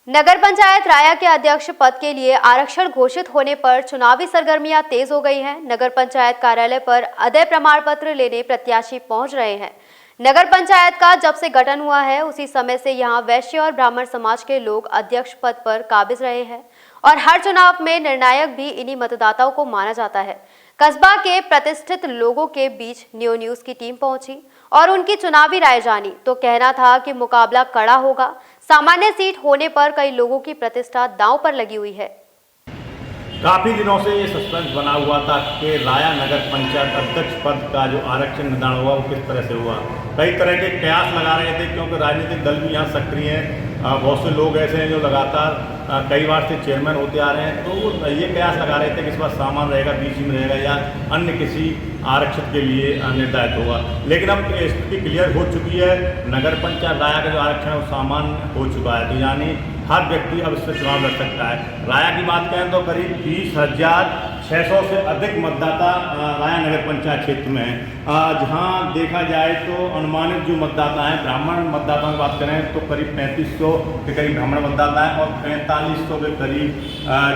नगर पंचायत राया के अध्यक्ष पद के लिए आरक्षण घोषित होने पर चुनावी सरगर्मियां तेज हो गई हैं। नगर पंचायत कार्यालय पर अदेय प्रमाण पत्र लेने प्रत्याशी पहुंच रहे हैं। नगर पंचायत का जब से गठन हुआ है उसी समय से यहां वैश्य और ब्राह्मण समाज के लोग अध्यक्ष पद पर काबिज रहे हैं और हर चुनाव में निर्णायक भी इन्हीं मतदाताओं को माना जाता है। कस्बा के प्रतिष्ठित लोगों के बीच न्यू न्यूज की टीम पहुंची और उनकी चुनावी राय जानी तो कहना था कि मुकाबला कड़ा होगा। सामान्य सीट होने पर कई लोगों की प्रतिष्ठा दांव पर लगी हुई है। काफ़ी दिनों से ये सस्पेंस बना हुआ था कि राया नगर पंचायत अध्यक्ष पद का जो आरक्षण निर्धारण हुआ वो किस तरह से हुआ। कई तरह के कयास लगा रहे थे क्योंकि राजनीतिक दल भी यहाँ सक्रिय हैं। बहुत से लोग ऐसे हैं जो लगातार कई बार से चेयरमैन होते आ रहे हैं, तो वो ये कयास लगा रहे थे कि इस बार सामान रहेगा, बीच में रहेगा या अन्य किसी आरक्षित के लिए निर्धारित होगा। लेकिन अब स्थिति क्लियर हो चुकी है। नगर पंचायत राया का जो आरक्षण है वो सामान्य हो चुका है, तो यानी हर व्यक्ति अब इससे चुनाव लड़ सकता है। राया की बात करें तो करीब 20,600 से अधिक मतदाता राया नगर पंचायत क्षेत्र में हैं। जहां देखा जाए तो अनुमानित जो मतदाता हैं, ब्राह्मण मतदाताओं की बात करें तो करीब 3500 के करीब ब्राह्मण मतदाता हैं और 4500 के करीब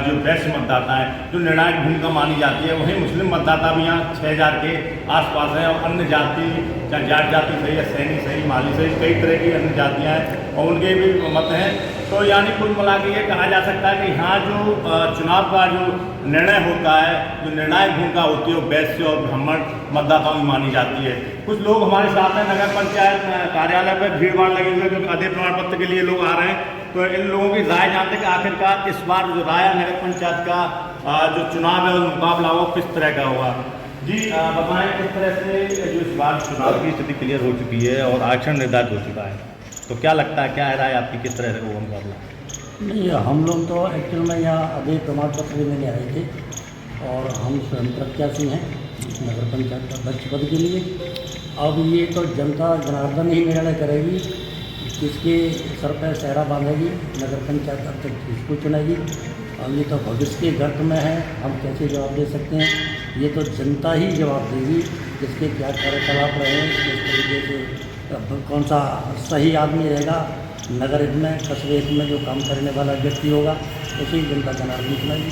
जो वैश्य मतदाता हैं, जो निर्णायक भूमिका मानी जाती है। वहीं मुस्लिम मतदाता भी यहाँ 6000 के आसपास है और अन्य जाति, चाहे जाट जाति सही या सैनी सही, माली सही, कई तरह की अन्य जातियाँ हैं और उनके भी मत हैं। तो यानी कुल मिला के ये कहा जा सकता है कि यहाँ जो चुनाव का जो निर्णय होता है, जो निर्णायक भूमिका होती है वो वैश्य और ब्राह्मण मतदाताओं की मानी जाती है। कुछ लोग हमारे साथ हैं नगर पंचायत कार्यालय पर, भीड़ भाड़ लगी हुई है क्योंकि अदेय प्रमाण पत्र के लिए लोग आ रहे हैं। तो इन लोगों की राय जानते हैं कि आखिरकार इस बार जो राया नगर पंचायत का जो चुनाव है, मुकाबला वो किस तरह का होगा। जी बताएं किस तरह से जो इस बार चुनाव की स्थिति क्लियर हो चुकी है और आरक्षण निर्धारित हो चुका है, तो क्या लगता है, क्या है राय आपकी, किस तरह से होगा मुकाबला? नहीं, हम लोग तो एक्चुअल में यहाँ अदेय प्रमाण पत्र लेने आए थे और हम स्वयं प्रत्याशी हैं नगर पंचायत अध्यक्ष पद के लिए। अब ये तो जनता जनार्दन ही निर्णय करेगी, किसके सर पर सहरा बांधेगी, नगर पंचायत अध्यक्ष किसको चुनेगी। अब ये तो भविष्य के गर्त में है, हम कैसे जवाब दे सकते हैं, ये तो जनता ही जवाब देगी किसके क्या कार्यकलाप रहे, किस तरीके से कौन सा सही आदमी रहेगा नगर में, कस्बे में जो काम करने वाला व्यक्ति होगा उसी जनता जनार्दन चुनेगी।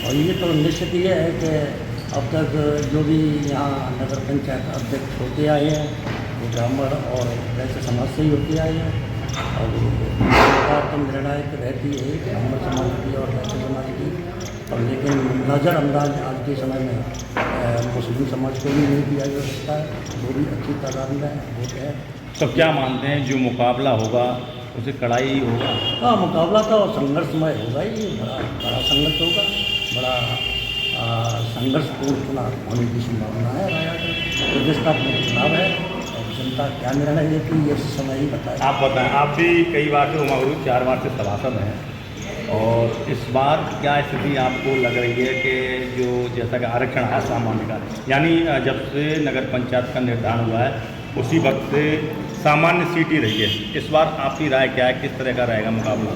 और ये तो निश्चित ही है कि अब तक जो भी यहाँ नगर पंचायत अध्यक्ष होते आए हैं वो ब्राह्मण और वैश्य समाज से ही होते आए हैं और सरकार तो निर्णायक रहती है ब्राह्मण समाज की और वैश्य समाज की। और लेकिन नज़रअंदाज आज के समय में मुस्लिम समाज को भी नहीं दिया जा सकता है, वो भी अच्छी तादाद में वोट है। तो क्या मानते हैं जो मुकाबला होगा उसे कड़ाई होगा? हाँ, मुकाबला तो संघर्षमय होगा ही, बड़ा संघर्ष होगा, बड़ा संघर्षपूर्ण चुनाव होने की संभावना है। राया का प्रतिष्ठात्मक चुनाव है और जनता क्या निर्णय लेती है ये समय ही बताए। आप बताएं, आप भी कई बार से उमागुरु 4 बार से सभासद हैं और इस बार क्या स्थिति आपको लग रही है कि जो जैसा कि आरक्षण है सामान्य का, यानी जब से नगर पंचायत का निर्धारण हुआ है उसी वक्त से सामान्य सीट ही रही है, इस बार आपकी राय क्या है, किस तरह का रहेगा मुकाबला?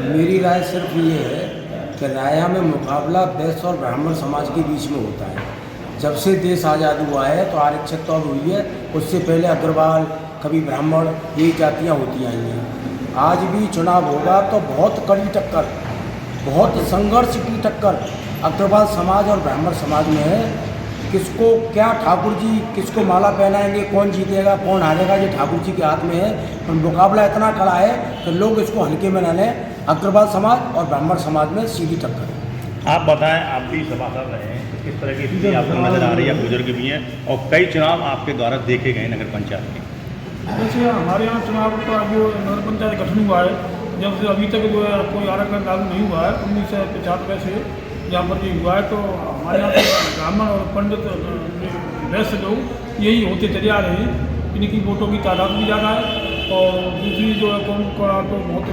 मेरी राय सिर्फ ये है कि राया में मुकाबला वैश्य और ब्राह्मण समाज के बीच में होता है। जब से देश आज़ाद हुआ है तो आरक्षित तो हुई है, उससे पहले अग्रवाल, कभी ब्राह्मण, यही जातियाँ होती आई हैं। आज भी चुनाव होगा तो बहुत कड़ी टक्कर, बहुत संघर्ष की टक्कर अग्रवाल समाज और ब्राह्मण समाज में है। किसको क्या ठाकुर जी किसको माला पहनाएंगे, कौन जीतेगा कौन हारेगा, ये ठाकुर जी के हाथ में है। पर मुकाबला इतना कड़ा है कि लोग इसको हल्के में न लें। अग्रवाल समाज और ब्राह्मण समाज में सीधी टक्कर है। आप बताएं, आप भी सभासद रहे हैं, किस तरह की स्थिति आपको नजर आ रही है? बुजुर्ग भी हैं और कई चुनाव आपके द्वारा देखे गए नगर पंचायत के। जैसे हमारे यहाँ चुनाव का जो नगर पंचायत गठन हुआ है, जब से अभी तक जो है कोई आरक्षण लागू नहीं हुआ है, 1995 से यहाँ पर ये हुआ है, तो हमारे यहाँ ब्राह्मण और पंडित वैश्य लोग यही होते चले आ रहे हैं। इनकी वोटों की तादाद भी ज़्यादा है और दूसरी जो है कौन का तो बहुत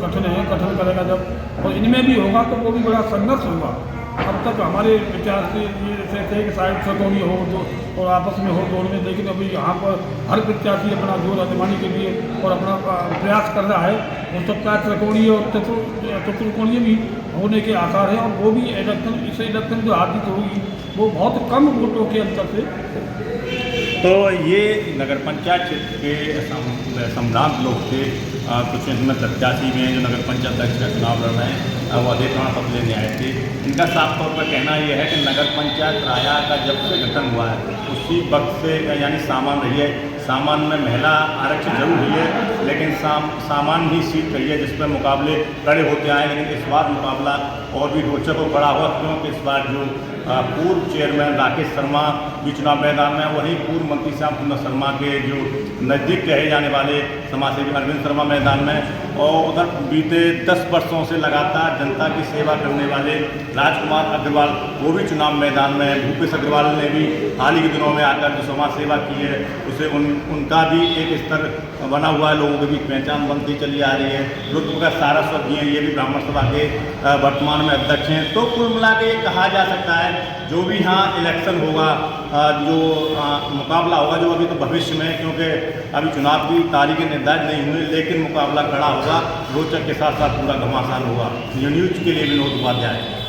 कठिन है, कठिन करेगा जब, और इनमें भी होगा तो वो भी बड़ा संघर्ष होगा। अब तक हमारे विचार से ये थे कि शायद सतोड़ी हो तो और आपस में हो दोनों में, लेकिन अभी यहाँ पर हर प्रत्याशी अपना जोर आजमाने के लिए और अपना प्रयास कर रहा है। हो सकता है त्रिकोणीय और चतुर्कोणीय भी होने के आसार हैं और वो भी इलेक्शन जो हार्दिक होगी वो बहुत कम वोटों के अंतर से। तो ये नगर पंचायत क्षेत्र के संभ्रांत लोग थे कुछ इसमें प्रत्याशी भी हैं जो नगर पंचायत अध्यक्ष का चुनाव लड़ रहे हैं, वो अधे प्रमाण पत्र लेने आए थे। इनका साफ तौर पर कहना यह है कि नगर पंचायत राया का जब से गठन हुआ है उसी वक्त से यानी सामान्य रही है। सामान्य में महिला आरक्षण जरूर हुई है, लेकिन सामान्य ही सीट रही है जिस पर मुकाबले कड़े होते आए। लेकिन इस बार मुकाबला और भी रोचक और बड़ा हुआ, क्योंकि इस बार जो पूर्व चेयरमैन राकेश शर्मा भी चुनाव मैदान में, वहीं पूर्व मंत्री श्याम सुंदर शर्मा के जो नज़दीक कहे जाने वाले समाजसेवी अरविंद शर्मा मैदान में, और उधर बीते 10 वर्षों से लगातार जनता की सेवा करने वाले राजकुमार अग्रवाल वो भी चुनाव मैदान में। भूपेश अग्रवाल ने भी हाल ही के दिनों में आकर जो समाज सेवा की है उसे उनका भी एक स्तर बना हुआ है, लोगों के बीच पहचान बनती चली आ रही है। रुद्र प्रकाश सारस्वत जी हैं, ये भी ब्राह्मण सभा के वर्तमान में अध्यक्ष हैं। तो कुल मिला के ये कहा जा सकता है जो भी यहाँ इलेक्शन होगा, जो मुकाबला होगा, जो अभी तो भविष्य में, क्योंकि अभी चुनाव की तारीखें निर्धारित नहीं हुई, लेकिन मुकाबला खड़ा होगा, रोचक के साथ साथ पूरा घमासान होगा। न्यूज़ के लिए विनोद उपाध्याय।